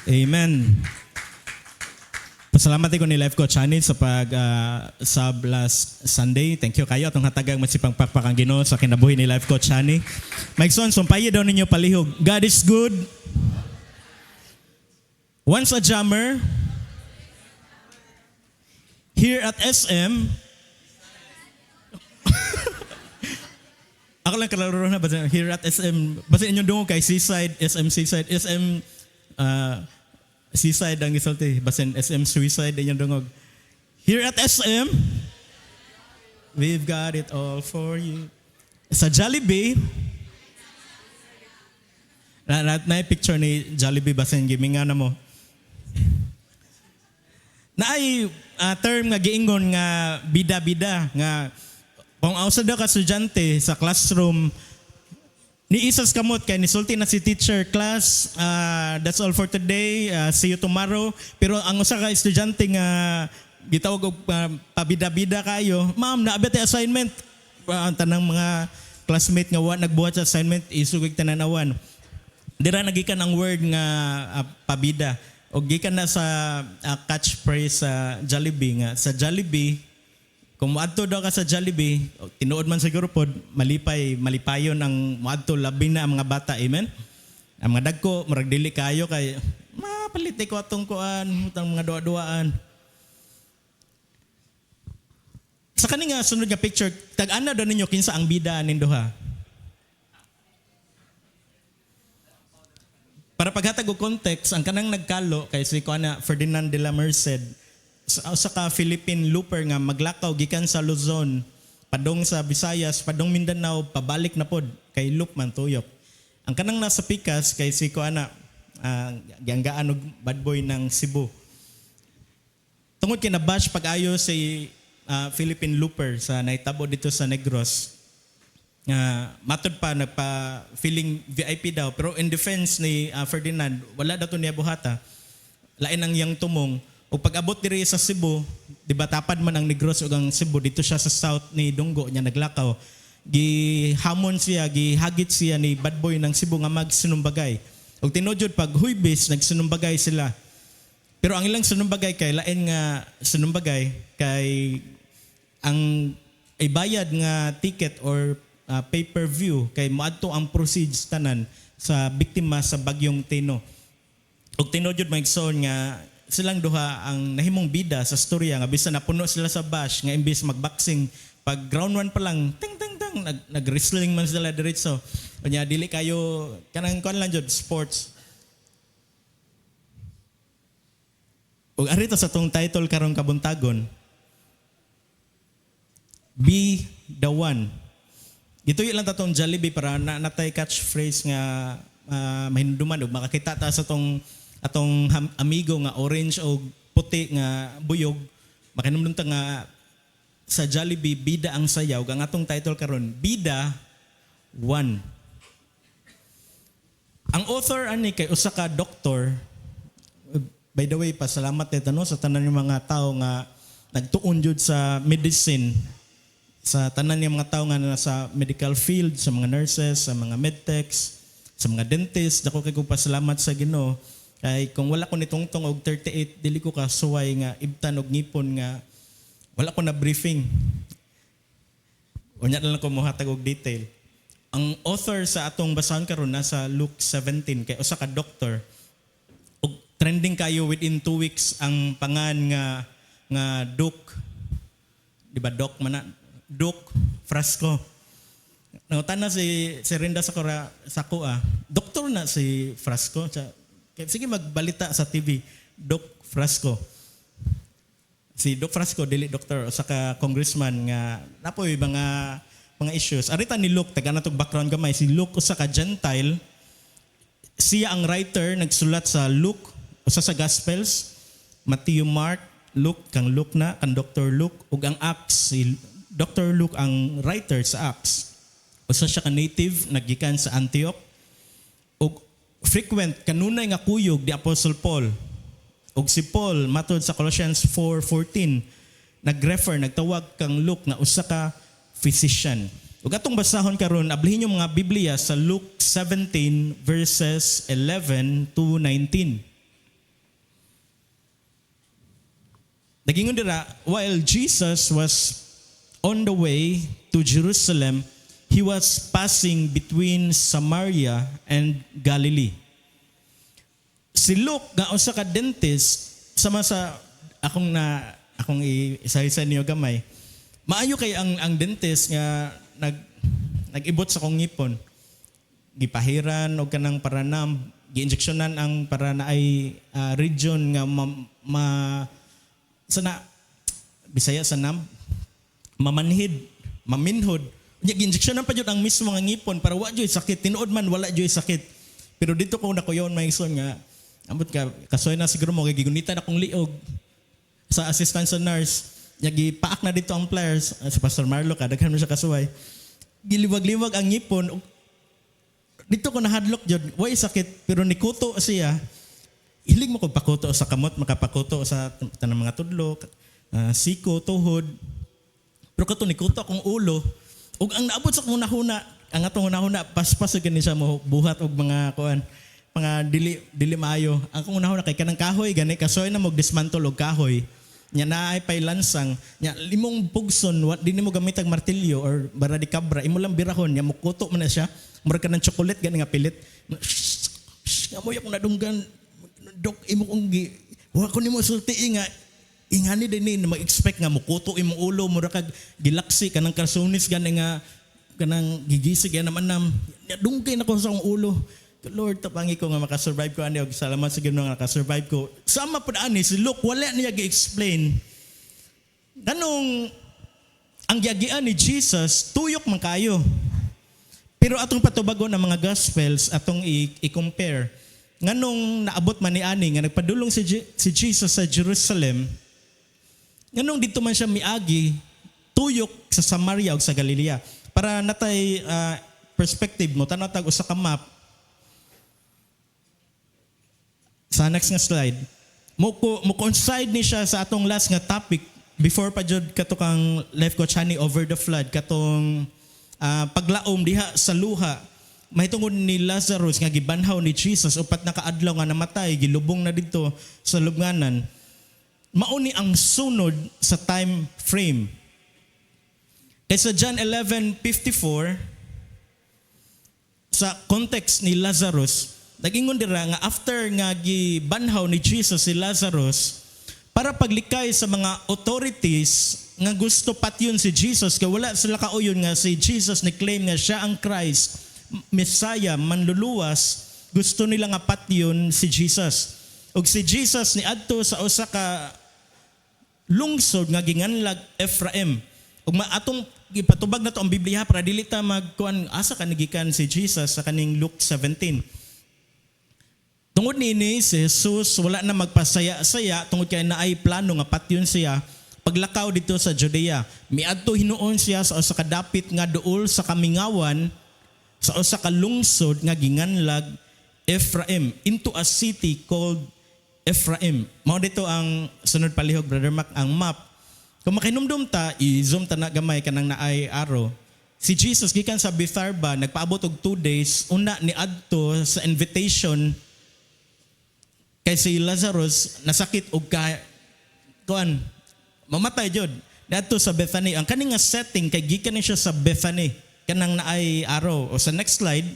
Amen. Pasalamat ko ni Life Coach Hani sa sub last Sunday. Thank you kayo atong hatagang masipang pakpakang Ginoo sa kinabuhi ni Life Coach Hani. Maigsoon, sumpayi daw ninyo palihog. God is good. Once a jammer, here at SM, ako lang kalaro na, basta here at SM, basta inyong dungo kay Seaside, SM Seaside, SM Seaside ang isulti, basta SM Suicide inyong dungog. Here at SM, we've got it all for you. Sa Jollibee, na picture ni Jollibee, basta yung giminga na mo. Na ay term nga giingon nga bida-bida nga kung ausa daw ka estudyante sa classroom ni isas kamot kay nisulti na si teacher, class, that's all for today, see you tomorrow. Pero ang usa ka estudyante nga gitawag og pabida-bida kayo, ma'am naabot ang assignment. Ang tanang mga classmate nga wa nagbuhat sa assignment isugig tananawan. Dira nagikan ang word nga pabida. O gikan na sa catchphrase sa Jollibee nga. Sa Jollibee, kung muadto daw ka sa Jollibee, tinuod man siguro pod, malipayon ang muadto labi na ang mga bata. Amen? Ang mga dagko, marag dili kayo kay, mapaliti ko atong kuan, utang mga duwa-duwaan. Sa kani nga sunod nga picture, tag-ana daw ninyo kinsa ang bida nindo ha. Para paghatag og context, ang kanang nagkalo kay si Kuana Ferdinand de la Merced sa ka Philippine looper nga maglakaw gikan sa Luzon padong sa Visayas, padong Mindanao, pabalik na pod kay loop man tuyok. Ang kanang nasa pikas kay si Kuana gianggaan og bad boy ng Cebu. Tungod kay nabash pag-ayo si Philippine looper sa naitabo dito sa Negros. Matod pa nagpa-feeling VIP daw, pero in defense ni Ferdinand, wala daw to niya buhata. Lain ang yang tumong. O pag-abot diri sa Cebu, di ba tapad man ang Negros o ang Cebu, dito siya sa south ni Dunggo niya naglakaw. Gihamon siya, gihagit siya ni bad boy ng Cebu nga magsinumbagay. O tinudjod pag huybis, nagsinumbagay sila. Pero ang ilang sinumbagay kay lain nga sinumbagay kay ang ibayad nga ticket or pay-per-view kay moadto ang proceeds tanan sa biktima sa bagyong Tino. Ug tinudjud maigsoon nga silang duha ang nahimong bida sa storya nga bisan napuno sila sa bash nga imbis magboxing pag round 1 pa lang ting ting ting nag-wrestling man sila diretso. Unya dili kayo kanang kuan lang jud sports. Ug arito sa tong title karong kabuntagon, Be the One. Dito lang tatong Jollibee para natay catchphrase nga mahinduman og makakita ta sa atong amigo nga orange o puti nga buyog. Makinumdum ta nga sa Jollibee bida ang sayaw. Ang atong title karon Bida One. Ang author ani kay usa ka doktor. By the way, pasalamat nito no sa tanan ng mga tao nga nagtuon jud sa medicine. Sa tanan ng mga tao nga nasa medical field, sa mga nurses, sa mga medtechs, sa mga dentists, dako kay ko pasalamat sa Ginoo. Kay kung wala ko nitungtong og 38, dili ko kasuway nga ibtan og ngipon nga wala ko na briefing. Unya na lang ko mohatag og detail. Ang author sa atong basahon karon nasa Luke 17 kay usa ka doctor. Og trending kayo within 2 weeks ang pangan nga Duke. Di ba Doc man Duke Frasco. Nangutan na si Rinda sa kuha. Doktor na si Frasco. Sige magbalita sa TV. Duke Frasco. Si Duke Frasco, dili doktor, sa ka congressman nga napoy mga issues. Arita ni Luke, taga na itong background gamay. Si Luke, usa ka Gentile. Siya ang writer, nagsulat sa Luke, usa sa Gospels. Matthew, Mark, Luke, kang Luke na, kang Dr. Luke, ug ang Acts, si Dr. Luke ang writer sa Acts. Usa siya ka native naggikan sa Antioch. Ug frequent kanunay nga kuyog di Apostle Paul. Ug si Paul matod sa Colossians 4:14 nagtawag kang Luke na usa ka physician. Ug atong basahon karon ablihin yung mga Biblia sa Luke 17 verses 11 to 19. Nagingon dira, while Jesus was on the way to Jerusalem, he was passing between Samaria and Galilee. Si Luke nga usa ka dentist sama sa akong isa-isa niyo gamay. Maayo kay ang dentist nga nag-ibot sa kong ngipon. Gipahiran og kanang paranam, gi-injeksyonan ang para na ay region nga sana Bisaya sa mamanhid, maminhod. Nya gi-injeksyonan pa jud ang mismo nga ngipon para wa jud sakit, tinuod man wala jud sakit. Pero dito ko nakuyon maison nga ambot ka kasoy na siguro mo kay gigunitan akong liog sa assistant sa nurse. Nya gipaak na dito ang pliers si Pastor Marlo ka daghan mo siya kasuway. Giliwag-liwag ang ngipon. Dito ko nahadlok jud, way sakit pero nikuto siya. Hilig mo kog pakuto sa kamot, makapakuto sa tanang mga tudlo, siko, tuhod. Pero kato nikuto akong ulo. Ug ang naabot sa akong hunahuna, ang atong hunahuna paspas gani siya mo buhat og mga kuan, mga dili maayo. Ang akong hunahuna kay kanang kahoy gani kasoy na mo dismantle og kahoy. Nya naay pay lansang, nya limong pugson, di nimo gamitag martilyo or baradikabra, imo lang birahon, nya mukuto man na siya. Murag kanang chocolate gani nga pilit. Amoy akong nadunggan. Dok imo kong wa ko nimo sulti nga ingani din ni mag-expect nga mukuto imong ulo mura kag gilaksi kanang karsonis gani nga kanang gigisig yan naman nam dungkay na ko sa akong ulo. Lord tapangi ko nga makasurvive ko ani og salamat sa Ginoo nga nakasurvive ko. Sama pud ani si Luke wala niya gi-explain ganong ang giagian ni Jesus tuyok man kayo. Pero atong patubagon ang mga gospels atong i-compare nganong naabot man ni ani nga nagpadulong si Jesus sa Jerusalem, nganong dito man siya miagi tuyok sa Samaria ug sa Galilea. Para natay perspective mo, tanaw tag usa ka map. Sa next nga slide, mo coincide ni siya sa atong last nga topic before pa jud kato kang life coach Honey over the flood katong paglaom diha sa luha. Mahitungod ni Lazarus nga gibanhaw ni Jesus upat na kaadlaw nga namatay, gilubong na dito sa lubnganan. Mao ni ang sunod sa time frame. Kay sa John 11:54 sa context ni Lazarus, nagingon dira nga after nga gibanhaw ni Jesus si Lazarus para paglikay sa mga authorities nga gusto patyon si Jesus kay wala sila kauyon nga si Jesus ni claim nga siya ang Christ, Messiah, manluluwas, gusto nila nga patyon si Jesus. Ug si Jesus ni adto sa usa ka lungsod nga ginganlag Ephraim. Ug atong gipatubag na to ang Biblia para dili ta magkuan asa kanigikan si Jesus sa kaning Luke 17. Tungod niini si Jesus wala na magpasaya-saya tungod kay naay plano nga patyon siya paglakaw dito sa Judea. Miadto hinuon siya sa usa ka dapit nga duol sa kamingawan sa usa ka lungsod nga ginganlag Ephraim into a city called Ephraim. Mao dito ang sunod palihog Brother Mac ang map. Kung makinumdum ta, i-zoom ta na gamay kanang naay arrow. Si Jesus gikan sa Betharba nagpaabot og 2 days una ni adto sa invitation kay si Lazarus nasakit og kuan mamatay jud. Dadto sa Bethany ang kaning nga setting kay gikan ni siya sa Bethany kanang naay arrow. O sa next slide,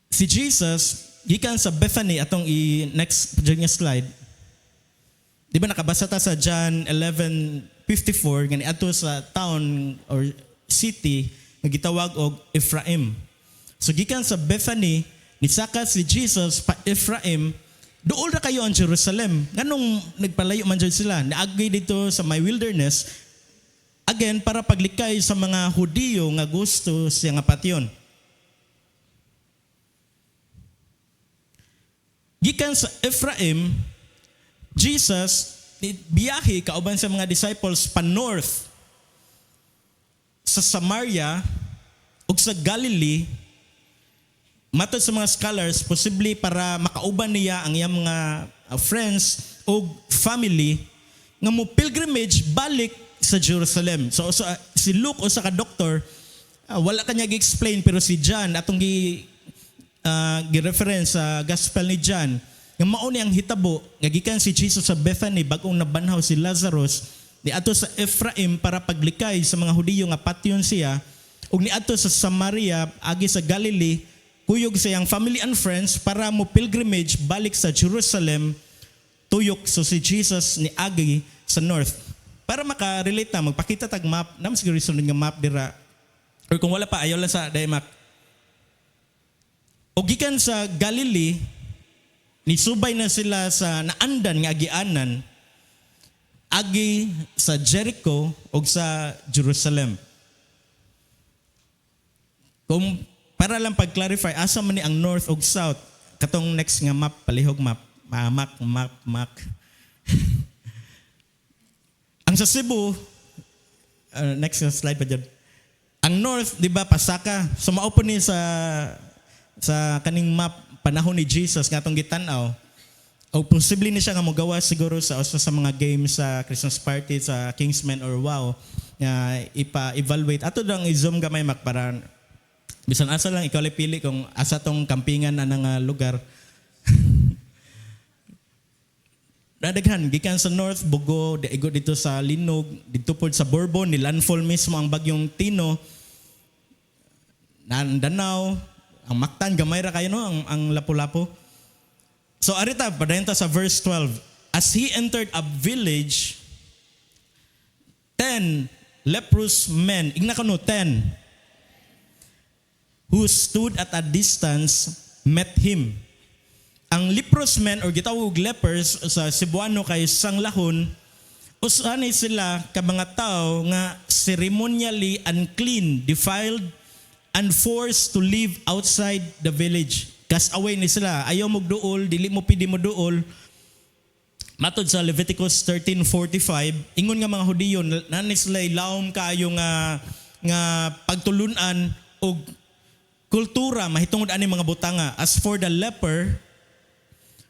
si Jesus gikan sa Bethany atong next nga slide. Di ba nakabasa ta sa John 11:54 gani adto sa town or city nga gitawag og Ephraim. So gikan sa Bethany nisaka si Jesus pa Ephraim, duol ra kayo ang Jerusalem. Nganong nagpalayo man jud sila, naagi dito sa may wilderness. Again, para paglikay sa mga Hudiyo nga gusto siya nga patyon. Gikan sa Ephraim, Jesus biyahe kauban sa mga disciples pa north sa Samaria ug sa Galilee. Matod sa mga scholars, posible para makauban niya ang iyang mga friends o family nga mo pilgrimage balik sa Jerusalem. So si Luke o sa ka-doktor, wala kanya gi-explain pero si John atong gi-reference sa gospel ni John, nga mao ni ang hitabo nga gikan si Jesus sa Bethany bag-ong nabanhaw si Lazarus niadto sa Ephraim para paglikay sa mga Hudiyo nga patyon siya ug niadto sa Samaria agi sa Galilee kuyog sa iyang family and friends para mo pilgrimage balik sa Jerusalem tuyok so si Jesus ni agi sa north. Para maka-relate na magpakita tag map nam siguro sunod nga map dira or kung wala pa ayaw lang sa Daimak. O gikan sa Galilee nisubay na sila sa naandan nga agianan agi sa Jericho o sa Jerusalem. Kung para lang pag-clarify, asa man ni ang north o south, katong next nga map, palihog map, map. Ang sa Cebu, next slide pa dyan. Ang north, di ba, Pasaka. So maupo ni sa kaning map, panahon ni Jesus, nga itong gitanaw. O posible ni siya nga magawa siguro sa mga games sa Christmas party, sa Kingsman or Wow, ipa-evaluate. Ato lang i-zoom gamay mak para bisan asa lang ikaw pili kung asa tong kampingan anang lugar. Nadaghan gikan sa North Bugo, daigo dito sa Linog, dito pod sa Bourbon ni landfall mismo ang bagyong Tino. Danao, ang Mactan gamay ra kayo no ang Lapu-Lapu. So arita padayanta sa verse 12. As he entered a village, 10 leprous men, igna kano 10 who stood at a distance met him. Ang leprous men or gitawag lepers sa Cebuano kay sanglahon, usanay sila ka mga tao nga ceremonially unclean, defiled, and forced to live outside the village. Kas away ni sila, ayaw mo duol, dili mo pidi mo duol. Matod sa Leviticus 13:45, ingon nga mga Hudiyo na sila lawom kaayo nga pagtulunan og kultura mahitungod ani mga butanga. As for the leper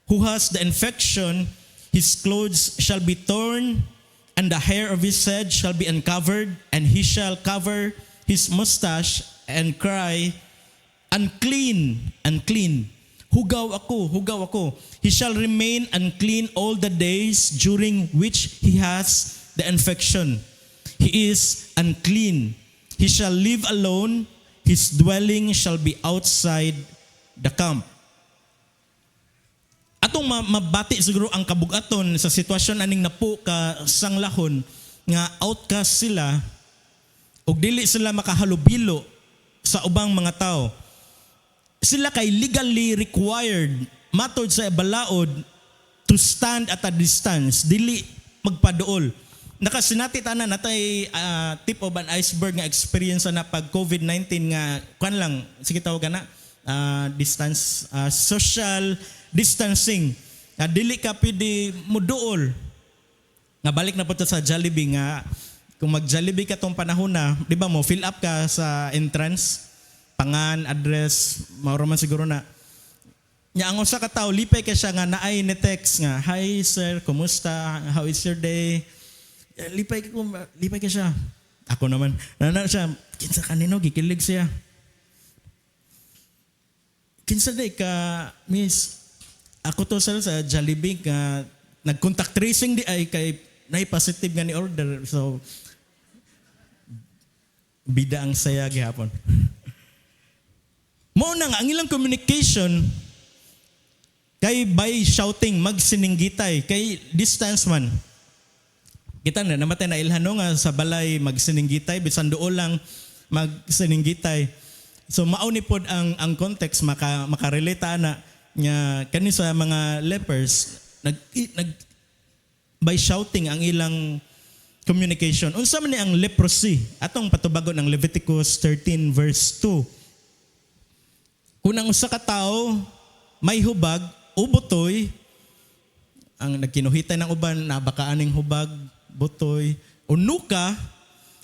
who has the infection, his clothes shall be torn and the hair of his head shall be uncovered, and he shall cover his mustache and cry, unclean, unclean. Hugaw ako. He shall remain unclean all the days during which he has the infection. He is unclean. He shall live alone. His dwelling shall be outside the camp. Atong mabati siguro ang kabugaton sa sitwasyon aning napo ka sanglahon nga outcast sila ug dili sila makahalubilo sa ubang mga tao. Sila kay legally required matod sa balaod to stand at a distance, dili magpaduol. Nakasinati tanan natay tip of an iceberg nga experience na pag COVID-19 nga kan lang sige tawag na distance social distancing. Dili ka pwede muduol. Nga balik na po sa Jollibee nga kung mag-Jollibee ka tong panahon na, di ba mo fill up ka sa entrance, pangan, address, mauro man siguro na. Nya ang usa ka tawo lipay ka siya nga naay ni text nga, "Hi sir, kumusta? How is your day?" Lipay ka siya. Ako naman, nana siya, kinsa kanino gikilig siya. Kinsa day ka, miss, ako to sa Jollibee ka nag-contact tracing di ay kay nay positive nga ni order. So bida ang saya gihapon. Mao na nga ang ilang communication kay by shouting magsininggitay kay distance man. Kita na namatay na ilhano nga sa balay magsininggitay bisan duol lang magsininggitay. So mauni pod ang context makarelate na nga kani sa mga lepers nag by shouting ang ilang communication. Unsa man ni ang leprosy? Atong patubagon ang Leviticus 13 verse 2. Kung ang usa ka tawo may hubag o butoy, ang nagkinuhitay ng uban nabakaaning hubag, butoy, o nuka,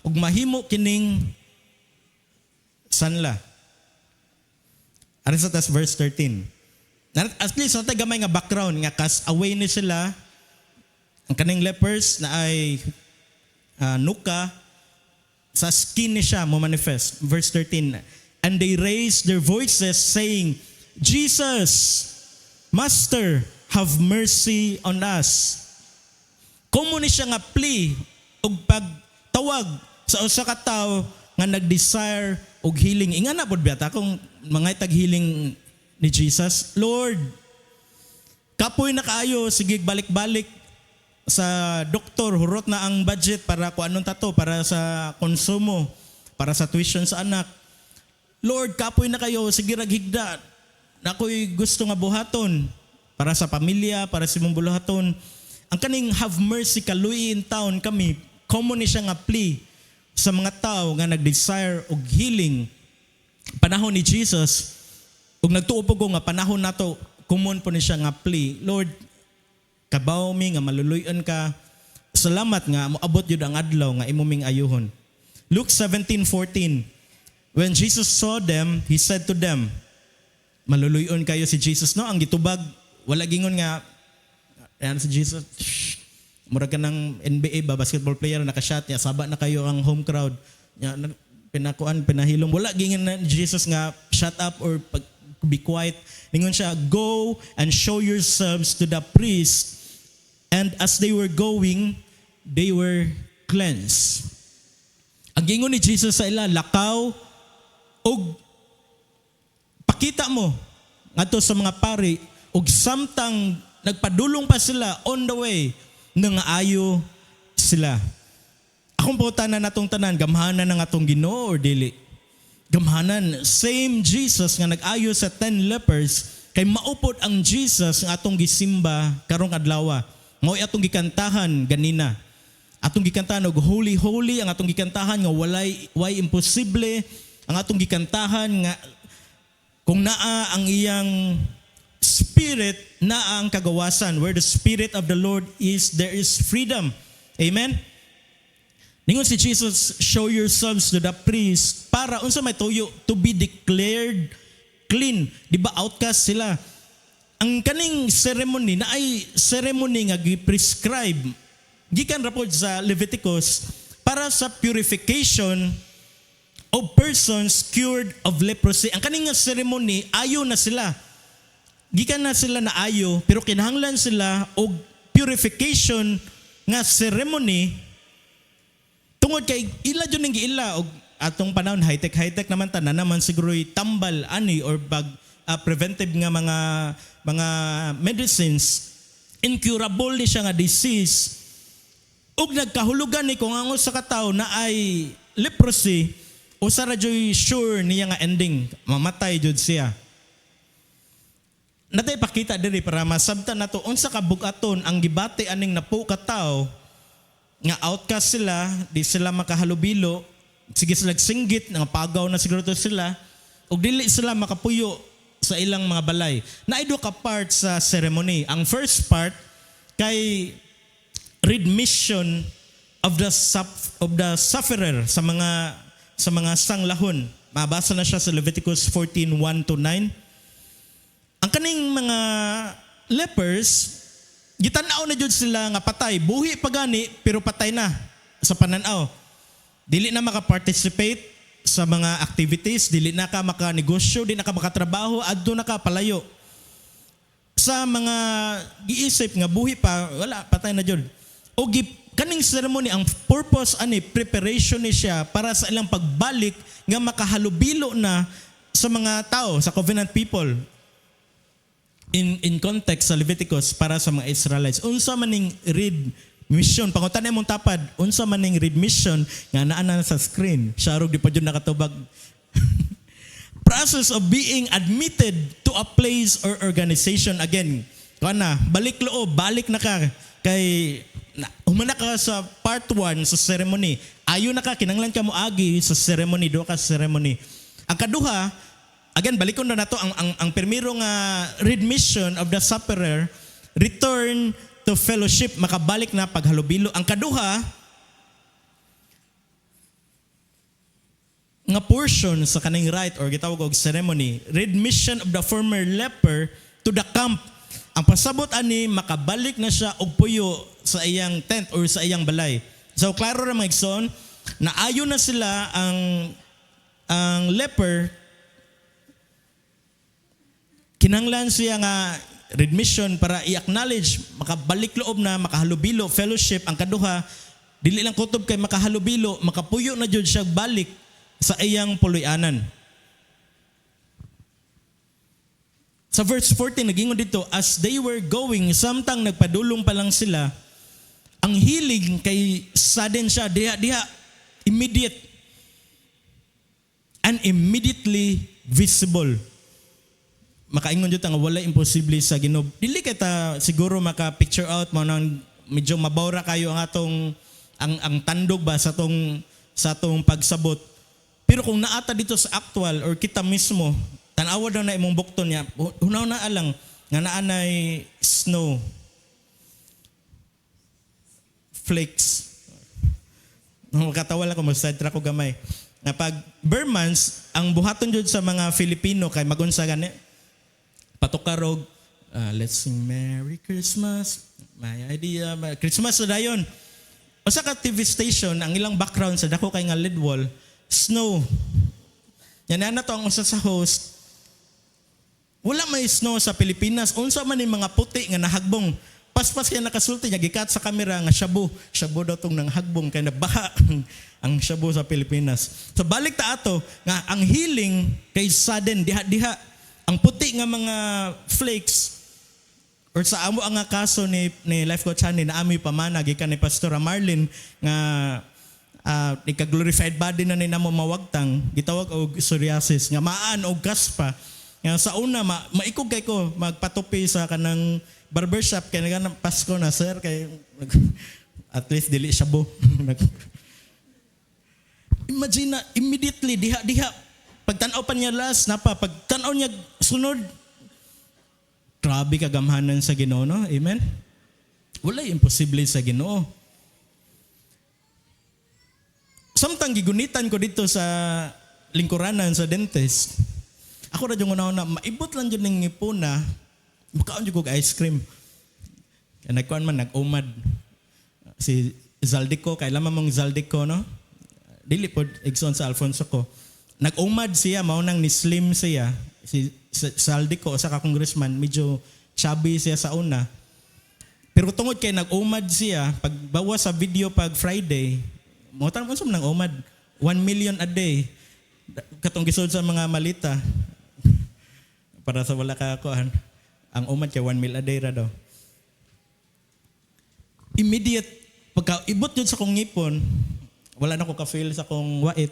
ug mahimo kining sanla. Ano sa tas verse 13? At least natay gamay nga background nga kas away ni sila ang kaning lepers na ay nuka sa skin ni siya mo manifest. Verse 13. And they raised their voices saying, "Jesus, Master, have mercy on us. Komo ni siya nga plea og pagtawag sa usa ka tawo nga nag-desire og healing. Inga na pod biyata kung mga tag-healing ni Jesus. Lord, kapoy na kaayo, sige balik-balik sa doktor, hurot na ang budget para kung anong tato, para sa konsumo, para sa tuition sa anak. Lord, kapoy na kayo, sige raghigda. Nakoy gusto nga buhaton para sa pamilya, para sa imong buhaton. Ang kaning have mercy kaluy in town kami, common ni siya nga plea sa mga tao nga nag-desire og healing. Panahon ni Jesus, ug nagtuo po ko nga panahon nato, common po ni siya nga plea. Lord, kabaw mi nga maluluyon ka. Salamat nga moabot jud ang adlaw nga imuming ayuhon. Luke 17:14. When Jesus saw them, he said to them, maluluyon kayo si Jesus, no? Ang gitubag, wala gingon nga, ayan si Jesus, murag ka ng NBA ba, basketball player, nakashot niya, saba na kayo ang home crowd. Pinahilom. Wala gingon na Jesus nga, shut up or be quiet. Ningon siya, go and show yourselves to the priest. And as they were going, they were cleansed. Ang gingon ni Jesus sa ila, lakaw, og pakita mo ngadto sa mga pari, og samtang nagpadulong pa sila on the way, nangaayo sila. Akong putanan natong tanan, gamhanan ng atong Ginoo or dili? Gamhanan, same Jesus nga nag-ayo sa 10 lepers, kay maupod ang Jesus nga atong gisimba karong adlaw. Mao atong gikantahan ganina. Atong gikantahan og holy holy, ang atong gikantahan nga way imposible, ang atong gikantahan nga kung naa ang iyang spirit, naa ang kagawasan. Where the spirit of the Lord is, there is freedom. Amen. Ningon si Jesus, show yourselves to the priest para unsa may tuyo to be declared clean. Di ba outcast sila? Ang kaning ceremony na ay ceremony nga gi-prescribe gikan ra pod sa Leviticus para sa purification of persons cured of leprosy. Ang kaning ceremony ayo na sila. Gikan na sila na ayo pero kinahanglan sila og purification nga ceremony. Tungod kay ila jud ning giila og atong panahon high-tech naman tanan naman siguro'y tambal ani or preventive nga mga medicines, incurable ni siya nga disease. Ug nagkahulugan ni kung ang usa ka tawo na ay leprosy, usa ra joy sure niya nga ending, mamatay jud siya. Natay pakita diri para masabtan nato unsa ka bugaton ang gibati aning napo ka tawo nga outcast sila, di sila makahalubilo, sige sila singgit, nga pagaw na siguro to sila, ug dili sila makapuyo sa ilang mga balay. Naidwa ka part sa ceremony. Ang first part kay remission of the sufferer sa mga sanglahon. Mabasa na siya sa Leviticus 14:1-9. Ang kaning mga lepers, gitanaw na jud sila nga patay, buhi pa gani pero patay na sa pananaw. Dili na maka-participate sa mga activities, dili na ka maka-negosyo, dili na ka makatrabaho, adto na ka palayo. Sa mga giisip nga buhi pa, wala, patay na jud. O kaning ceremony, ang purpose ani preparation ni siya para sa ilang pagbalik nga makahalubilo na sa mga tao, sa covenant people. In context sa Leviticus para sa mga Israelites, unsa maning read mission, pangutan mong tapad, unsa maning read mission nga naa na sa screen, syarog di pa jud nakatubag. Process of being admitted to a place or organization. Again, kana balik loob, balik na ka kay humana ka sa part 1 sa ceremony, ayo na ka, kinanglan ka mo agi sa ceremony, do ka sa ceremony. Ang kaduha, again, balikon na nato ang primero nga remission of the sufferer, return to fellowship, makabalik na paghalubilo. Ang kaduha nga portion sa kaning rite or gitawag og ceremony, remission of the former leper to the camp. Ang pasabot ani makabalik na siya og puyo sa iyang tent or sa iyang balay. So klaro ra mga igsoon, naayo na sila ang leper, kinanglan siya nga remission para i-acknowledge, makabalik loob na, makahalubilo, fellowship, ang kaduha, dili lang kutob kay makahalubilo, makapuyo na jud siya balik sa iyang puloy-anan. Sa verse 14, nagingon dito, as they were going, samtang nagpadulong pa lang sila, ang healing kay sudden siya, diha, immediate, and immediately visible. Makaingon dito nga wala imposible sa Ginoo. Dili kita siguro maka-picture out mo nang medyo mabawra kayo ang atong ang tandog ba sa atong pagsabot. Pero kung naata dito sa actual or kita mismo, tanawa daw na imong bukton niya, hunaw na alang nga naanay snow flakes. Makatawala ko, mag-sidetrack ko gamay. Na pag bare months, ang buhaton jud sa mga Filipino kay magunsa gani, patukarog, let's sing Merry Christmas, my idea, Christmas na dayon. O sa TV station, ang ilang background sa dako kay nga lead wall, snow. Yan na to ang usa sa host. Wala may snow sa Pilipinas. Unsa man ni mga puti nga nahagbong. Paspas kaya nakasulti niya, gikat sa kamera nga shabu. Shabu daw tong nanghagbong kaya nabaha ang shabu sa Pilipinas. So balik ta ato nga ang healing kay sudden diha. Ang puti nga mga flakes or sa amo ang kaso ni Life Coach Honey na amoy pamana gikan ni Pastor Marlin nga ika-glorified body na ni namo mawagtang gitawag og psoriasis nga maan og kaspa nga sa una maikog kay ko magpatupi sa kanang barbershop kay nga Pasko na sir kay at least dili siya bo. Imagine na immediately diha pagtan-aw pa niya last napa pagtan-aw niya sunod. Grabe kagamhanan sa Ginoo, no? Amen? Wala imposible sa Ginoo. Samtang gigunitan ko dito sa lingkuranan sa dentist, ako na yung una maibot lang dyan ng ngipuna, makaon dyan ko ice cream. Kaya nagkuhan man, nag-umad. Si Zaldico, kailangan mong Zaldico, no? Dili po, igsoon sa Alfonso ko. Nag-umad siya, maunang ni Slim siya. Si Zaldico, sa ka-congressman, medyo chubby siya sa una. Pero tungod kay nag-umad siya, pagbawa sa video pag Friday, mga tanong mo nang umad, 1 million a day. Katong gisod sa mga malita. Para sa wala kakuan. Ang umad kay 1 million a day ra daw. Immediate, pagka ibot yun sa kong ngipon, wala na ko ka-feel sa kong wait.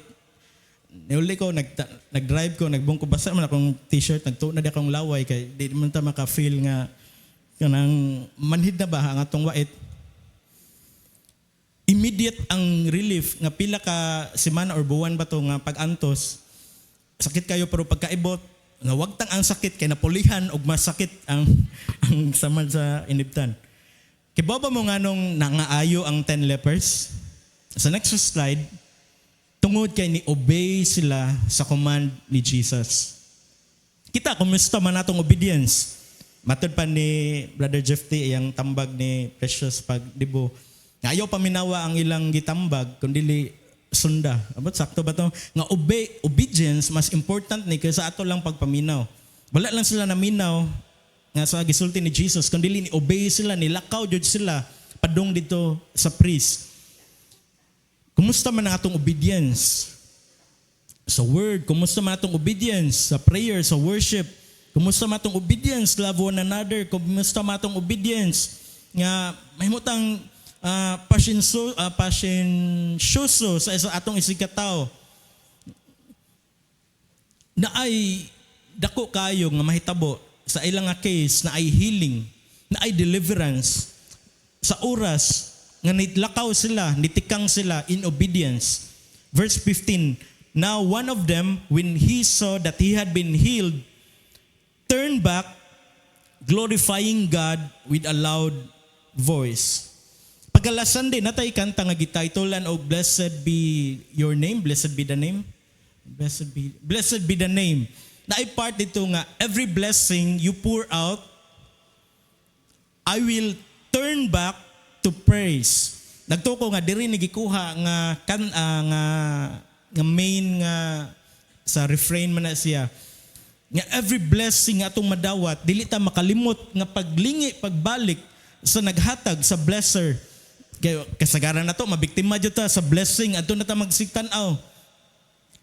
Niuli ko, nag-drive ko, nagbungko, basta man akong t-shirt, nagtuunad akong laway, kay di man ta maka-feel nga, kanang manhid na ba ang atong wait. Immediate ang relief, nga pila ka semana or buwan ba to nga pag-antos, sakit kayo pero pagkaibot, nga wagtang ang sakit, kay napulihan o masakit ang samad sa inibtan. Kibaba mo nga nung nangaayo ang 10 lepers, sa next slide, tungod kay ni-obey sila sa command ni Jesus. Kita, kumusta man natong obedience? Matod pa ni Brother Jeff T, yung tambag ni Precious Pagdibo. Ayaw paminawa ang ilang gitambag, kundi sunda. Abot, sakto ba to? Nga obedience, mas important ni kaysa ato lang pagpaminaw. Wala lang sila naminaw nga sa gisulti ni Jesus, kundi ni-obey sila, nilakaw jud sila, padung dito sa priest. Kumusta man ang atong obedience sa word? Kumusta man atong obedience sa prayer, sa worship? Kumusta man atong obedience, love one another? Kumusta man atong obedience nga mahimutang pasensyoso sa atong isigataw? Na ay dako kayo nga mahitabo sa ilang nga case na ay healing, na ay deliverance sa oras nga nitlakaw sila, nitikang sila in obedience. Verse 15, now one of them, when he saw that he had been healed, turned back, glorifying God with a loud voice. Pagkalasan din, natay kanta nga gititulan o blessed be your name, blessed be the name. Blessed be the name. Na ay part dito nga, every blessing you pour out, I will turn back to praise. Nagtuko nga diri ni gikuha nga nga main nga sa refrain man na siya. nga every blessing nga atong madawat dili ta makalimot nga paglingi pagbalik sa naghatag sa blesser. Kay kasagaran nato mabiktima jud ta sa blessing adto na ta magsigtan-aw.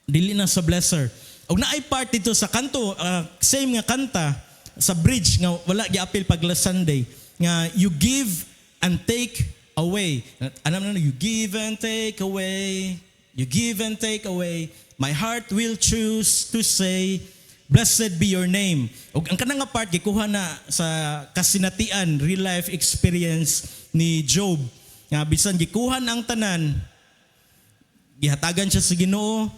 Dili na sa blesser. Og naay part dito sa kanto same nga kanta sa bridge nga wala giapil pag last Sunday nga you give and take away. Anam na you give and take away. You give and take away. My heart will choose to say, blessed be your name. Og ang kanang nga part gikuha na sa kasinatian, real life experience ni Job. Nga bisan gikuha na ang tanan, gihatagan siya sa Ginoo,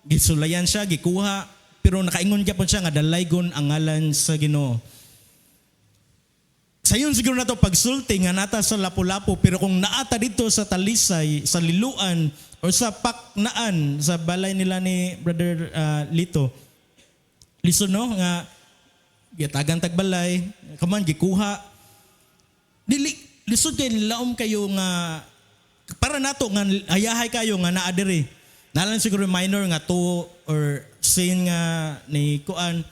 gisulayan siya, gikuha, pero nakaingon gyapon siya nga dalaygon ang ngalan sa Ginoo. Sayon siguro na to pagsulti nga nata sa lapu-lapu, pero kung naata dito sa talisay, sa liluan, o sa paknaan, sa balay nila ni Brother Lito, listen no, nga gitagan tagbalay, kaman gikuha, dili, lisod kayo, laom kayo nga, para nato nga, hayahay kayo nga naadiri. Nalang siguro minor nga to, or sin nga ni kuan,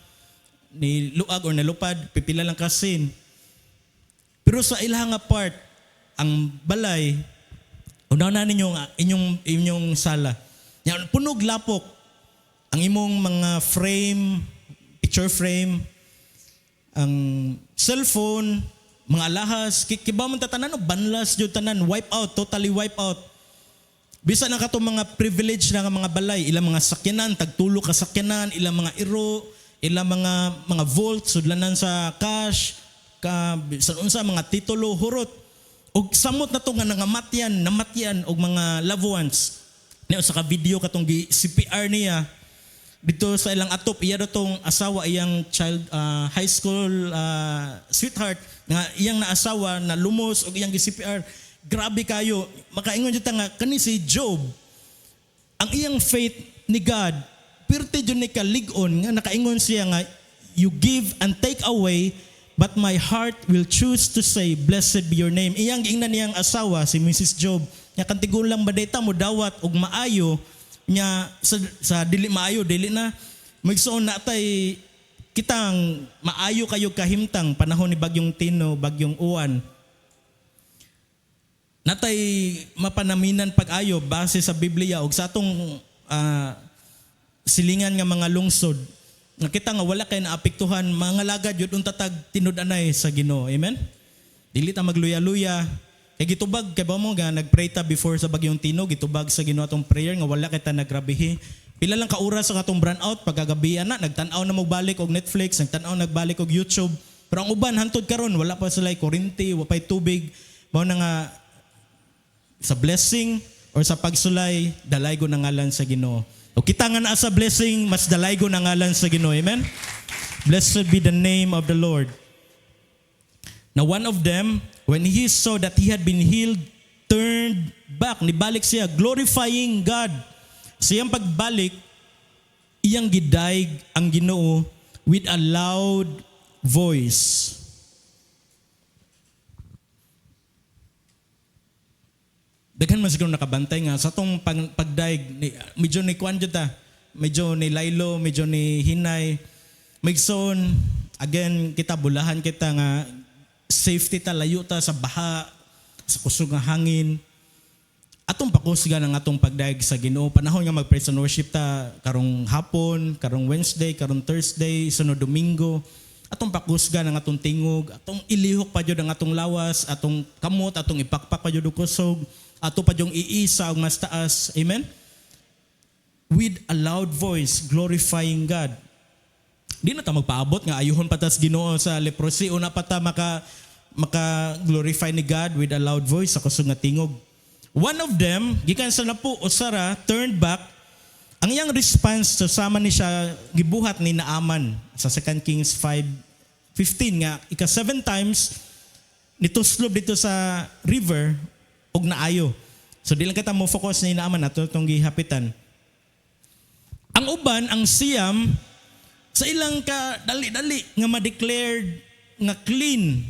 ni luag or nalupad, pipila lang ka sin. Pero sa ilang nga part, ang balay, unaw na ninyo inyong sala. Yan, punog lapok ang imong mga frame, picture frame, ang cellphone, mga alahas, kiba man tatanan, banlas jud tanan, wipe out, totally wipe out. Bisa na kato mga privilege na mga balay, ilang mga sakyanan, tagtulo ka sakyanan, ilang mga iro, ilang mga vault, sudlanan sa cash, sa unsa mga titulo, hurot. Og samot na to nga namatyan og mga loved ones. Niya sa video katong CPR niya dito sa ilang atop iya tong asawa iyang child high school sweetheart nga iyang naasawa na lumos og iyang CPR. Grabe kayo. Makaingon jud ta nga kani si Job. Ang iyang faith ni God pirte jud ni kalig-on nga nakaingon siya nga you give and take away, but my heart will choose to say, blessed be your name. Iyang giingnan niyang asawa, si Mrs. Job, nga kantigon lang ba dayta mo dawat og maayo, nya sa dili maayo, dili na, magsuon na tay kitang maayo kayo kahimtang, panahon ni Bagyong Tino, Bagyong Uwan. Natay mapanaminan pag-ayo, base sa Biblia, og sa atong silingan nga mga lungsod, nakita nga wala kay naapektuhan, mga lagad yun untatag tinud-anay sa Ginoo. Amen? Dili ta magluya-luya. Kay gitubag, kay ba mo nga nagpray ta before sa Bagyong Tino, gitubag sa Ginoo atong prayer nga wala kay ta nagrabihi. Pila lang ka oras sa atong brownout, pagkagabi na, nagtanaw na magbalik og Netflix, nagtanaw nagbalik og YouTube. Pero ang uban, hantod karon wala pa sila kurinti, wala pa'y tubig. Mao na nga, sa blessing or sa pagsulay, dalaygo ng ngalan sa Ginoo. O kita nga na sa blessing, mas dalaygo ng ngalan sa Ginoo. Amen? Blessed be the name of the Lord. Now one of them, when he saw that he had been healed, turned back. Nibalik siya, glorifying God. Siyang pagbalik, iyang gidayeg ang Ginoo with a loud voice. Daghan man siguro nakabantay nga sa tong pagdaig medyo ni kuan jud ta, medyo ni laylo, medyo ni hinay. Migson again kita bulahan kita nga safety ta, layo ta sa baha, sa kusog nga hangin. Atong pakusga ng atong pagdaig sa Ginoo. Panahon nga mag-praise and worship ta karong hapon, karong Wednesday, karong Thursday, sunod Domingo. Atong pakusga ng atong tingog, atong ilihok pa jud ang atong lawas, atong kamot, atong ipakpak pa jud og kusog. Ato pa yung iisa ang mas taas. Amen? With a loud voice, glorifying God. Di na ta magpaabot nga ayuhon patas Ginoo sa leprosy. Una pa ta maka-glorify ni God with a loud voice sa kusog nga tingog. One of them, gikan sa napo o Sara, turned back. Ang iyang response sa sama ni siya, gibuhat ni Naaman sa 2 Kings 5:15 nga, 7 times, nituslob dito sa river, og naayo. So di lang kita mo focus ni Naaman ato itong gihapitan. Ang uban, ang siyam, sa ilang ka dali-dali nga ma-declared nga clean.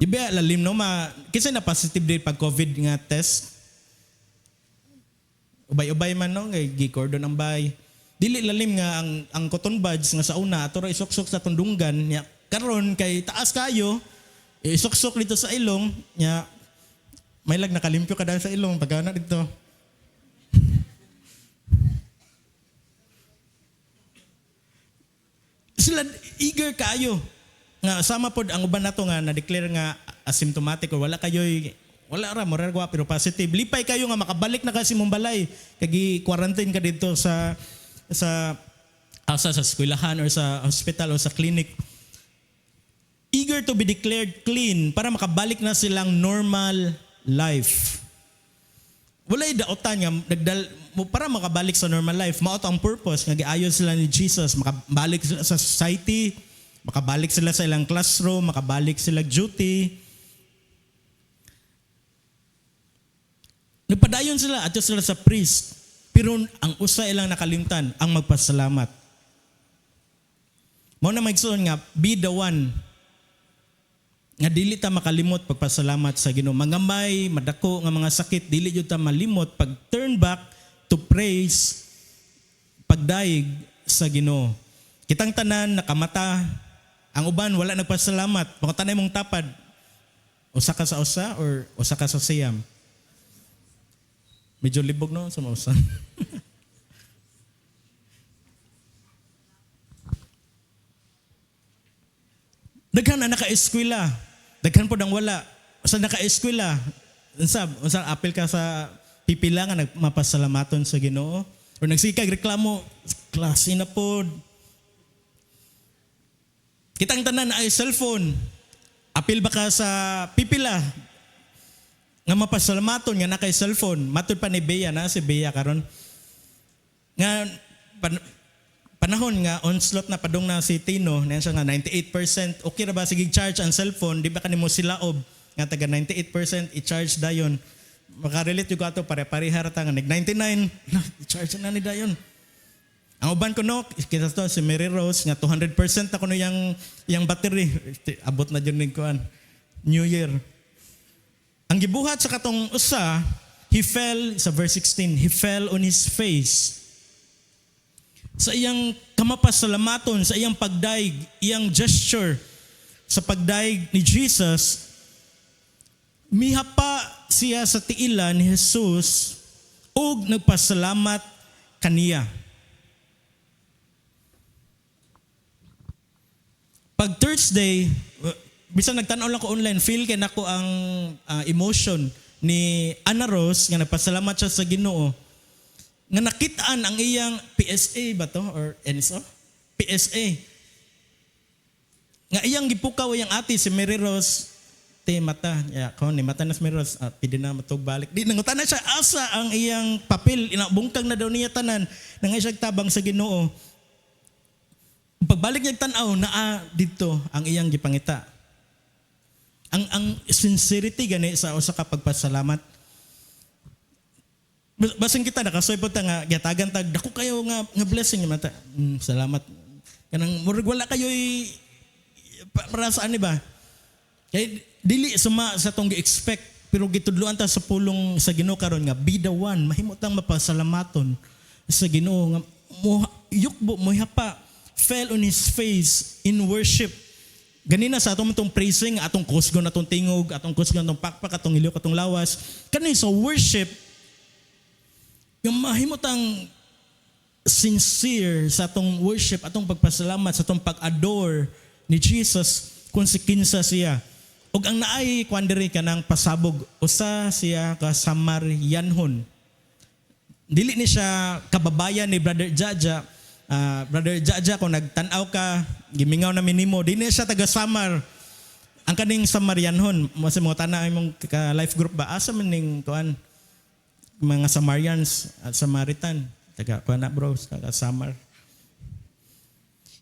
Di ba lalim no? Kasi na positive din pag COVID nga test. Ubay-ubay man no? Gi-cordon ang bay. Dili lalim nga ang cotton buds nga sa una ato ra isok-sok sa tundunggan nya karon kay taas kayo isok-sok dito sa ilong nya may lag nakalimpyo kada sa ilong pagana dito. Sila eager kayo nga sama pod ang uban nato nga na-declare nga asymptomatic o wala ra moral ko pero positive. Lipay kayo nga makabalik na kasi mong balay kay quarantine ka dito sa eskwelahan or sa hospital o sa clinic. Eager to be declared clean para makabalik na silang normal life. Walay daotan nga para makabalik sa normal life. Mao ang purpose nga giayon sila ni Jesus, makabalik sila sa society, makabalik sila sa ilang classroom, makabalik sila duty. Nagpadayon sila at sila sa priest. Pero ang usa ilang nakalimtan ang magpasalamat. Mao na magsuon nga be the one nga dili ta makalimot pagpasalamat sa Ginoo. Mangamay, madako nga mga sakit dili jud ta malimot pag turn back to praise, pagdaig sa Ginoo. Kitang tanan nakamata, ang uban wala nagpasalamat. Pangutanay mong tapad, usa ka sa usa or usa ka sa siyam. Medyo libog no sa mausan. Daghan na naka-eskwela. Daghan po dang wala. Sa naka-eskwela, unsa apil ka sa pipila nga nagmapasalamaton sa Ginoo or nagsikag reklamo, klase na pod. Kitang tanan ay cellphone. Apil ba ka sa pipila nga mapasalamaton nga nakay cellphone? Matud pa ni Bea na si Bea karon. Nga panahon nga onslaught na padung na si Tino, niyan siya nga 98%. Okay ra ba sige charge ang cellphone, di ba kanimo silaob nga taga 98% i-charge dayon. Makarelate yung ato pare-pareha ra ta nga nag-99, i-charge na ni dayon. Ang uban ko no, kita to si Mary Rose nga 200% ako no yang battery. Abot na jud ning kuan. New Year. Ang gibuhat sa katong usa, he fell sa verse 16, he fell on his face. Sa iyang kamapasalamaton, sa iyang pagdaig, iyang gesture sa pagdaig ni Jesus, mihapa siya sa tiilan ni Jesus ug nagpasalamat kaniya. Pag Thursday, bisan nagtan-aw lang ko online, feel kay nako ang emotion ni Ana Rose nga nagpasalamat siya sa Ginoo. Nga nakitaan ang iyang PSA ba to or NSO? PSA. Nga iyang gipukaw iyang ate si Mary Rose te mata ya ko ni mata na si Mary Rose pidi na matug balik. Di nangutan na siya asa ang iyang papel inabungkag na daw niya tanan nang siya tabang sa Ginoo. Pagbalik niya tan-aw naa didto ang iyang gipangita. Ang sincerity gani sa usa ka pagpasalamat. Basin kita nakasoy po ta nga gyatagan tag dako kayo nga blessing mata. Salamat. Kanang murag wala kayo para saan ni ba? Kay dili suma sa tong gi-expect pero gitudloan ta sa pulong sa Ginoo karon nga be the one mahimutang mapasalamaton sa Ginoo nga yukbo mo hapa fell on his face in worship. Ganina sa atong praising, atong kusgon, atong tingog, atong kusgon, atong pakpak, atong iliyok, atong lawas. Kani sa worship, yung mahimutang sincere sa atong worship, atong pagpasalamat, sa atong pag-adore ni Jesus, kung si kinsa siya. Og ang naay kwandiri ka ng pasabog, usa siya ka Samarianhon. Dili ni siya kababayan ni Brother Jaja. Brother Jaja, kung nagtanaw ka, gimingaw na minimo, di na siya taga-Samar. Ang kaning Samarianhon, kasi mga tanay mong life group ba, asa man ning kuan, mga Samarians at Samaritan. Taga-kuan na bro, taga-Samar.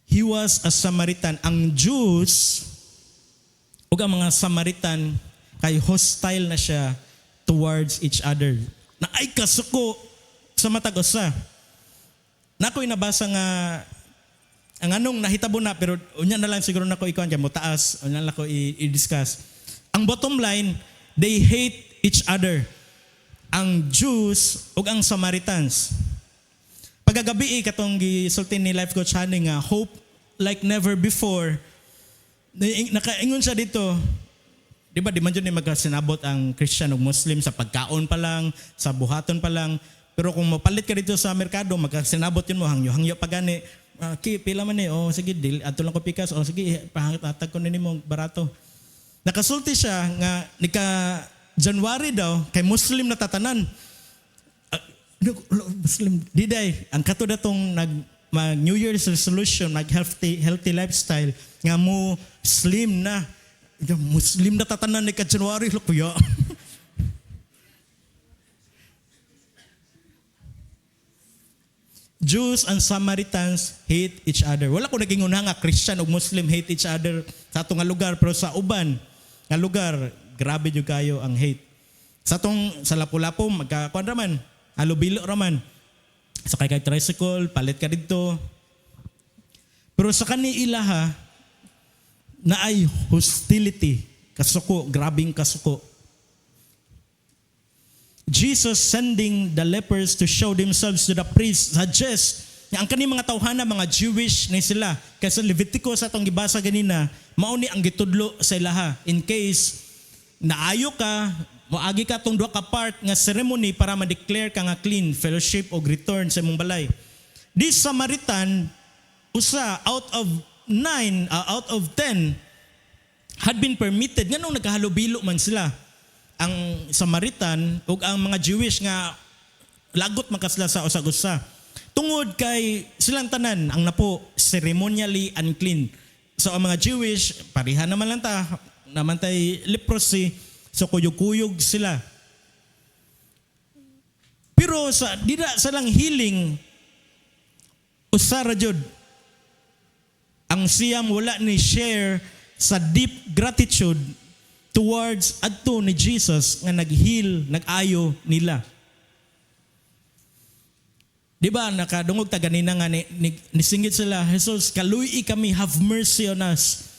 He was a Samaritan. Ang Jews, o ang mga Samaritan, kay hostile na siya towards each other. Na ay kasuko sa matag-usa. Nako'y nabasa nga ang anong nahitabo na pero unya na lang siguro nako ikaw mo taas unya na ko i-discuss. Ang bottom line, they hate each other. Ang Jews ug ang Samaritans. Pagagabi katong gisulti ni life coach Hani nga hope like never before. Nakaingon siya dito. Di ba di man yun magkasinabot ang Christian o Muslim sa pagkaon pa lang, sa buhaton pa lang. Pero kung mapalit ka dito sa merkado, magkasinabot yun mo, hangyo pa gani. Pila man oh sige, ato lang ko pikas, sige, pahatag ko nini mo barato. Nakasulti siya nga, January daw, kay Muslim na tatanan. Muslim, diday, ang kato datong mag New Year's resolution, mag healthy lifestyle, nga mo slim na. Muslim na tatanan ni ka-January, kuya. Jews and Samaritans hate each other. Wala ko naging una nga Christian o Muslim hate each other sa atong nga lugar, pero sa uban nga lugar, grabe jud kayo ang hate. Sa Lapu-Lapu, magkakuan raman, halubilo raman. Sakay kay tricycle, palit ka dito. Pero sa kaniila na ay hostility, kasuko, grabing kasuko. Jesus sending the lepers to show themselves to the priests suggests na ang kani mga tawhana, mga Jewish ni sila. Kasi Leviticus sa atong gibasa ganina, mauni ang gitudlo sa ilaha. In case naayo ka, moagi ka tong duha ka part nga ceremony para ma-declare ka nga clean, fellowship o return sa imong balay. This Samaritan, out of 10 had been permitted. Nganong nagkahalubilo man sila. Ang Samaritan ug ang mga Jewish nga lagot man kasla sa usag-usa. Tungod kay silang tanan ang napo ceremonially unclean. So ang mga Jewish, parihan naman lang naman tay leprosy, so kuyog-kuyog sila. Pero dida sa lang healing, usara jud ang siyam wala ni share sa deep gratitude towards adto ni Jesus nga nag-heal, nag-ayo nila. Di ba, nakadungog ta ganina nga nisingit sila, Jesus, kaluy kami, have mercy on us.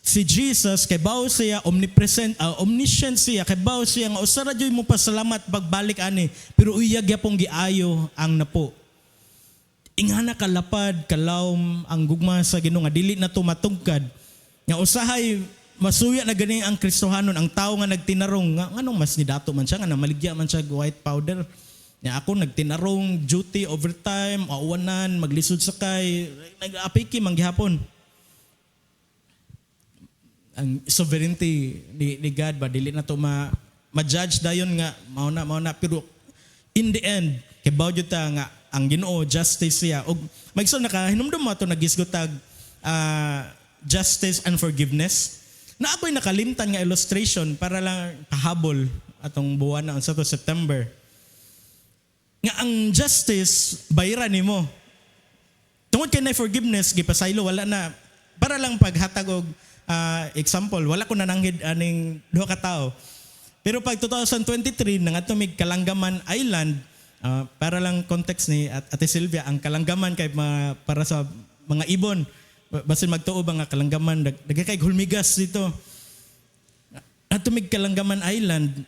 Si Jesus, kay bao siya, omnipresent, omniscient siya, kay bao siya nga, usara dyoy mo pasalamat pagbalik ani, pero uyag yapong giayo ang napo. Ingana kalapad, kalawm, ang gugma sa Ginoo nga dili na tumatugkad. Nga usahay, masuya na gani ang Kristohanon, ang tao nga nagtinarong, nga anong mas ni dato man siya, nga namaligya man siya white powder. Nga ako nagtinarong, duty, overtime, awanan, maglisod sakay, nag-apiki manggihapon. Ang sovereignty ni God ba, dili na to ma-judge dayon nga, mauna, pero in the end, kibaw jud ta nga, ang Ginoo, justice siya. O magso nakahinumdum mo ito, nagisgotag justice and forgiveness. Na ako'y nakalimtan nga illustration para lang kahabol atong buwan na sa September. Nga ang justice, bayra ni mo. Tungod kay na forgiveness, gipasaylo, wala na. Para lang paghatag og example, wala ko nananghid aning duha ka tao. Pero pag 2023, nang atomig Kalanggaman Island, para lang context ni Ate Sylvia, ang Kalanggaman kay para sa mga ibon, basin magtuo ba nga Kalanggaman, kay hulmigas dito. Atomig Kalanggaman Island,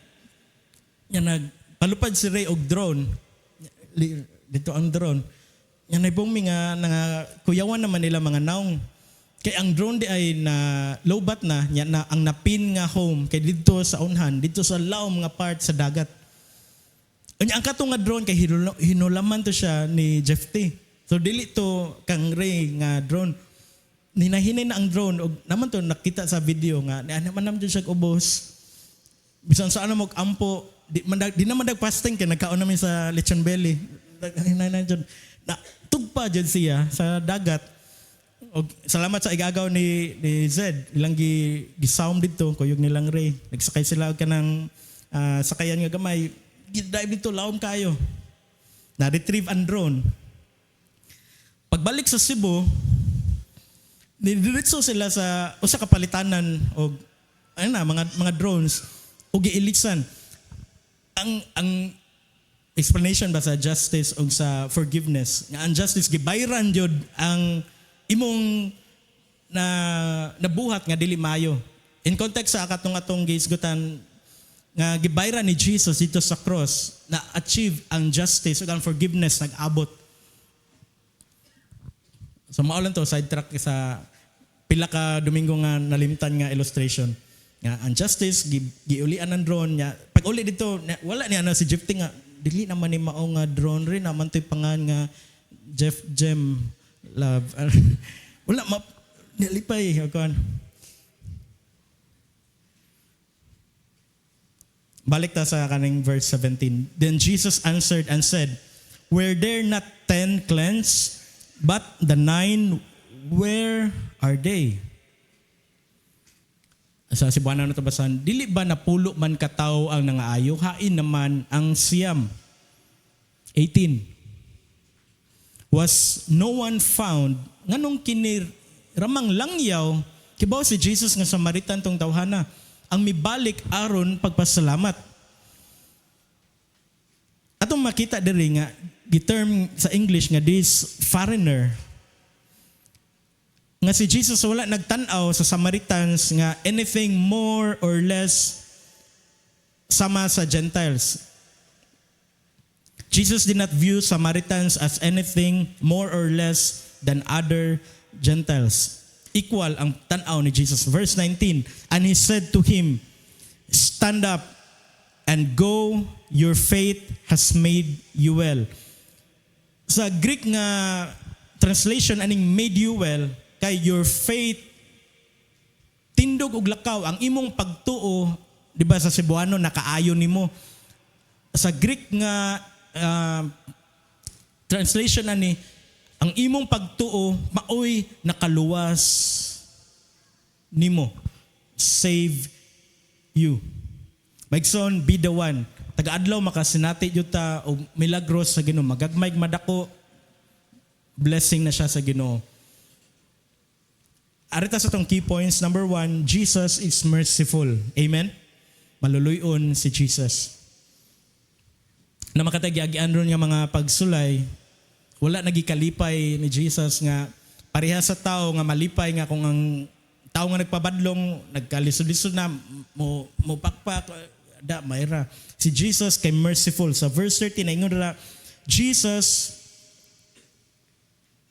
yan nagpalupad si Ray og drone, dito ang drone, yan ay bumi nga kuyawan naman nila mga naong. Kay ang drone di ay na lowbat na, yan na ang napin nga home, kay dito sa unhan, dito sa laom nga part sa dagat. Ang katong nga drone, kay hinulaman to siya ni Jeff T. So dili to kang Ray nga drone. Ninahinay na ang drone og naman to nakita sa video nga naman naman siya ubos. Bisan sa ano mo ampo di naman fasting kay nagkaon namin sa lechon belly. Hinay na jud. Na tugpa jud siya sa dagat. Og salamat sa igagaw ni Zed, ilang gi-sound dito kuyog nilang Ray. Nagsakay sila og kanang sakayan nga gamay. Gi-dive dito laom kayo. Na-retrieve ang drone. Pagbalik sa Cebu, diretso sila sa usa ka palitanan og mga drones ug giilisan. Ang explanation ba sa justice ug sa forgiveness? Nga ang justice gibayran jud ang imong nabuhat nga dili maayo. In context sa atong giisgutan nga gibayran ni Jesus dito sa cross na achieve ang justice ug ang forgiveness nag-abot. So mao lang to sidetrack sa pila ka Domingo nga nalimtan nga illustration. Nga ang justice giulian ang drone nya. Pag uli dito wala ni si Jeff nga dili naman ni mao nga drone rin naman to'y pangan nga Jeff Jem Love. Wala nilipay kon. Balik ta sa kaning verse 17. Then Jesus answered and said, "Were there not 10 cleansed? But the 9, where are they?" Sa Cebuana na tabasan, dili ba napulo man katawo ang nangaayo, hain naman ang siyam. 18. Was no one found, nganong kini ramang langyaw, kibaw si Jesus nga Samaritan tong tawhana, ang mibalik aron pagpasalamat. Atong makita diri nga giterm sa English nga this foreigner nga si Jesus wala nagtan-aw sa Samaritans nga anything more or less sama sa Gentiles. Jesus did not view Samaritans as anything more or less than other Gentiles. Equal ang tan-aw ni Jesus. Verse 19, and he said to him, "Stand up and go, your faith has made you well." Sa Greek nga translation aning made you well, kay your faith tindog og lakaw ang imong pagtuo, di ba sa Cebuano nakaayon nimo. Sa Greek nga translation ani, ang imong pagtuo maoy nakaluwas nimo, save you. Maigsoon, be the one. Taga-adlaw makasinati jud ta og milagros sa Ginoo, magagmay madako, blessing na siya sa Ginoo. Arita sa tong key points. Number 1, Jesus is merciful. Amen? Maluluyon si Jesus. Na makatagiagian ron nga mga pagsulay, wala nagikalipay ni Jesus nga pareha sa tao nga malipay nga kung ang tao nga nagpabadlong, nagkalisod-lisod na, mo pakpak, da, mayra. Si Jesus kay merciful. Sa verse 13, ingon na, Jesus,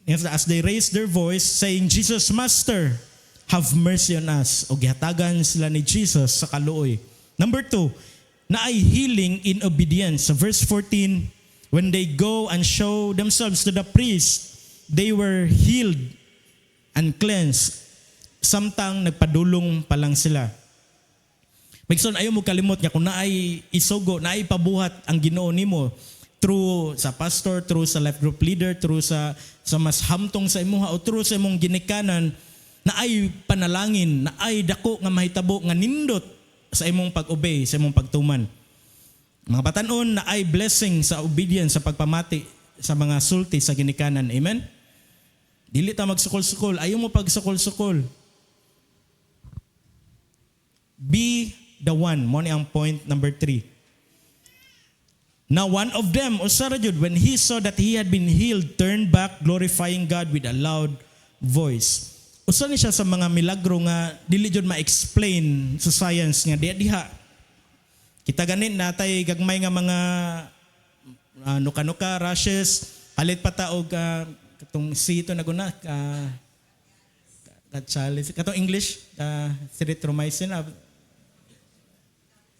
as they raised their voice, saying, "Jesus, Master, have mercy on us." O gihatagan sila ni Jesus sa kaluoy. Number 2, na ay healing in obedience. Sa verse 14, when they go and show themselves to the priest, they were healed and cleansed. Samtang nagpadulong pa lang sila. Magson, ayaw mo kalimot nga kung naay isugo, naay pabuhat ang Ginoo nimo through sa pastor, through sa life group leader, through sa mas hamtong sa imuha o through sa imong ginikanan, naay panalangin, naay dako nga mahitabo nga nindot sa imong pag-obey, sa imong pagtuman. Mga batanon na ay blessing sa obedience, sa pagpamati sa mga sulti sa ginikanan. Amen? Dili ta magsukol-sukol. Ayaw mo pagsukol-sukol. Be the one. Mo ni ang point number 3. Now one of them, usara jud, when he saw that he had been healed, turned back, glorifying God with a loud voice. Usa ni siya sa mga milagro nga dili jud ma-explain sa science nga diha. Kita ganin natay gagmay nga mga nuka-nuka, rashes, palit pa ta og katong sito na guna katong English erythromycin,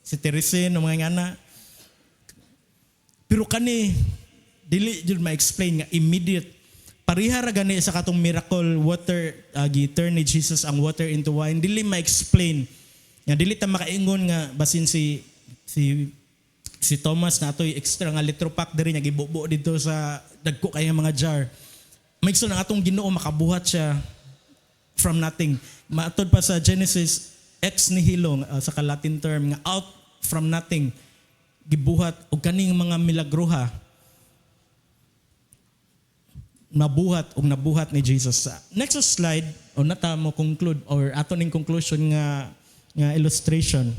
cetirizine o mga ngana. Pero kani dili jud ma-explain nga immediate. Pariha ra gani sa katong miracle water gi-turn ni Jesus ang water into wine, dili ma-explain. Nga dili ta makaingon nga basin si Thomas na atoy extra nga litro pack diri nya gibubo dito sa dagko kay mga jar. Maigsoon ang atong Ginoo makabuhat siya from nothing. Maatod pa sa Genesis ex nihilo sa Latin term nga out from nothing gibuhat og kaning mga milagruha nabuhat ni Jesus. Next slide o nata mo conclude or ato ning conclusion nga illustration.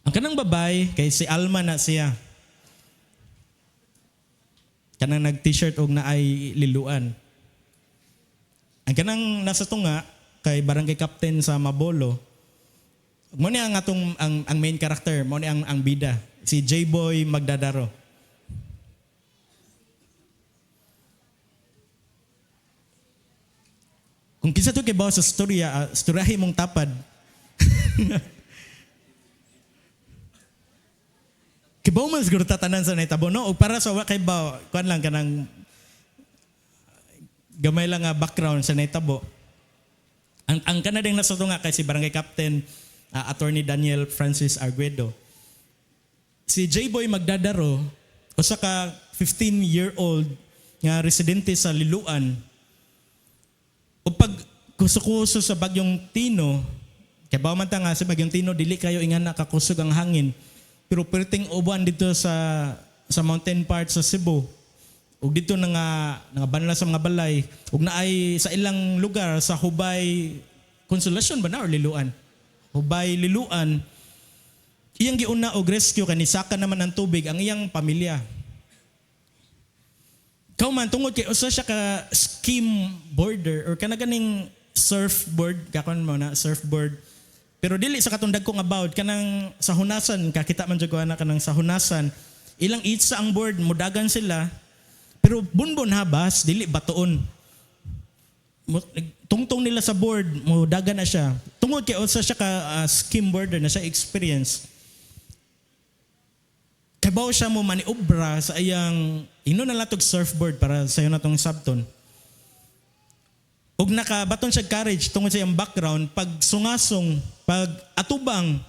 Ang kanang babay kay si Alma na siya. Kanang nag-t-shirt og naay liluan. Ang kanang nasa tunga kay barangay captain sa Mabolo. Mo ni ang atong ang main character, mo ni ang bida, si J-Boy Magdadaro. Kung kinsa to kibaw sa storya, storyahi mong tapad. Kibaw man siguro tatanan sa naitabo, no? O para sa kay baw, kuan lang kanang gamay lang nga background sa naitabo. Ang kanadeng nasa to nga kay si Barangay Captain Attorney Daniel Francis Arguedo. Si J-Boy Magdadaro, usa ka 15-year-old nga residente sa Liloan. O pag kusukuso sa Bagyong Tino, kaya ba man ta nga sa Bagyong Tino, dili kayo ingan nakakusog ang hangin. Pero perting uban dito sa mountain part sa Cebu. Ug dito nga banla sa mga balay. Ug naay sa ilang lugar sa Hubay, Consolacion ba na or Liloan? Hubay, Liloan. Iyang giuna og rescue kanisaka naman ang tubig ang iyang pamilya. Kauman tungod kay usa siya ka scheme boarder or kanaganing surfboard kakon mo na surfboard. Pero dili sa katundag kong about kanang sa hunasan kakita man jud ko ana kanang sa hunasan ilang itsa ang board mudagan sila pero bunbon habas dili batoon. Tungtong nila sa board mudagan na siya. Tungod kay usa siya ka scheme boarder na siya experience. Kabaw siya mo maniobra sa iyang ino na latog surfboard para sa iyo natong sabton. Ug nakabaton siya courage tungod sa iyang background pag sungasong, pag atubang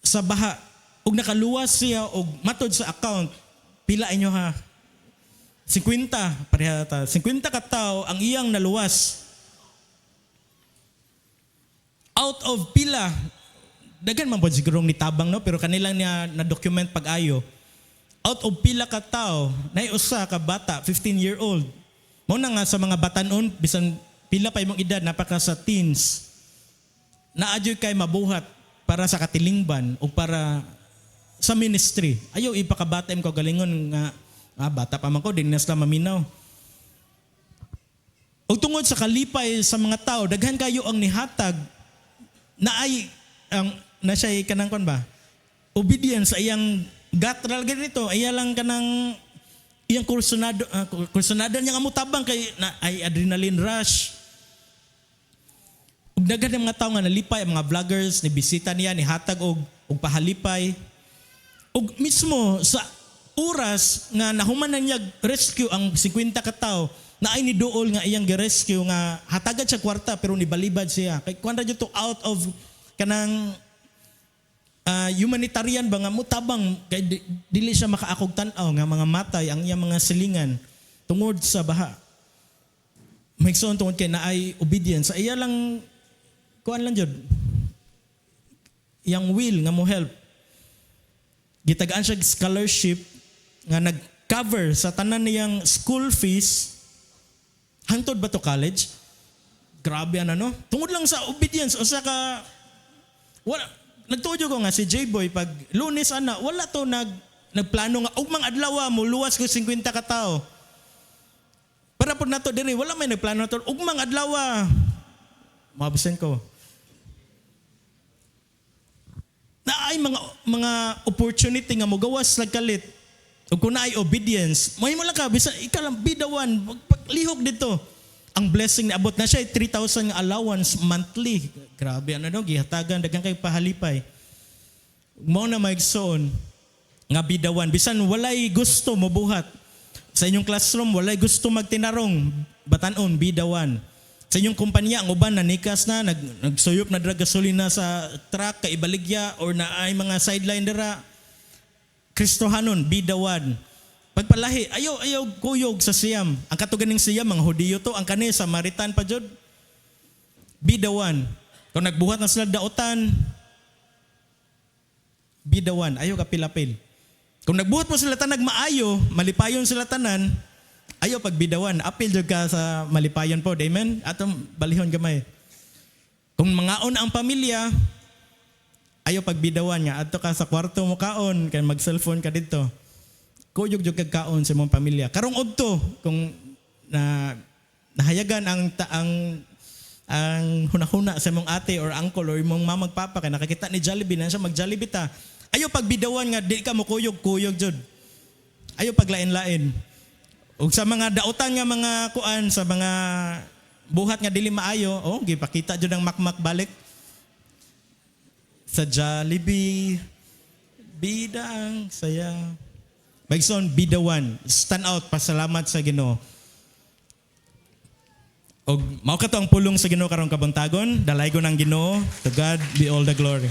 sa baha ug nakaluwas siya og matod sa account pila inyo ha 50 pareha ta 50 ka tawo ang iyang naluwas out of pila dagan man po sigurong nitabang no pero kanilang niya na document pag-ayo out of pila ka tao nay usa ka bata 15-year-old mo na nga sa mga batanon bisan pila pa imong edad napaka sa teens naadyoy kay mabuhat para sa katilingban o para sa ministry ayaw ipakabata im ko galingon nga bata pa man ko din na sila maminaw ug tungod sa kalipay sa mga tao daghan kayo ang nihatag na ay ang na siya kanang kon ba obedience sa iyang guttural ganito iya lang kanang iyang kursunada niya nga mutabang kay na ay adrenaline rush ug daghan ng mga tao nga nalipay mga vloggers ni bisita niya ni hatag og pahalipay ug mismo sa oras nga nahuman na niya rescue ang 50 ka tawo na ay ni duol nga iyang gi-rescue nga hatagan siya kwarta pero nibalibad siya kay kuan ra to out of kanang humanitarian ba nga mutabang kay dili siya makaakog tan-aw nga mga matay ang iyang mga silingan tungod sa baha. Maigsoon tungod kay naay obedience. Iya lang kuan lang jud. Yang will nga mo help. Gitagaan siya scholarship nga nag-cover sa tanan niyang school fees hangtod ba to college? Grabe ano? Tungod lang sa obedience o sa ka wala nagtuyo ko nga si J-Boy pag Lunes ana wala to nagplano nga ugmang adlaw mo luwas ko 50 ka tawo. Para pud nato diri wala may nagplano nato ugmang adlaw. Mabisen ko. Na ay mga opportunity nga mo gawas lag kalit. Ug kun naay obedience, mahimo lang ka bisan ikaw lang bidawan paglihok dito. Ang blessing na abot na siya 3,000 allowance monthly. Grabe ano no gihatagan daghang kay pahalipay. Mao na maigsoon nga bidawan bisan walay gusto mobuhat. Sa inyong classroom walay gusto magtinarong batan-on bidawan. Sa inyong kumpanya ang uban na nikas na nagsuyop na dra gasolina sa truck kay ibaligya or na ay mga sideline dira. Kristohanon bidawan. Pagpalahi, ayaw kuyog sa siyam. Ang katuganing siyam, mga Hudiyo to, ang kani Samaritan pa jud. Bidawan. Kung nagbuhat na sila daotan, bidawan, ayaw kapilapil. Kung nagbuhat mo sila tanag maayo, malipayon sila tanan, ayaw pagbidawan. Apil jud ka sa malipayon po, amen? Atong balihon gamay. Kung mangaon ang pamilya, ayaw pagbidawan nga. Ato ka sa kwarto mo kaon, kaya mag-cellphone ka dito. Kuyog-yog kagkaon sa mong pamilya. Karong udto kung nahayagan ang hunahuna sa mong ate or uncle or mong mamag papa kay nakakita ni Jollibee na siya mag-Jollibee ta. Ayo pagbidawan nga di ka mo kuyog jud. Ayo paglain-lain. Ug sa mga dautan nga mga kuan sa mga buhat nga dili maayo, gipakita jud ang makmak balik sa Jollibee. Bida ang saya. Bagson, bidawan. Stand out, pasalamat sa Ginoo. Og mao ka to ang pulong sa Ginoo karong kabuntagon. Dalay ko ng Ginoo. To God be all the glory.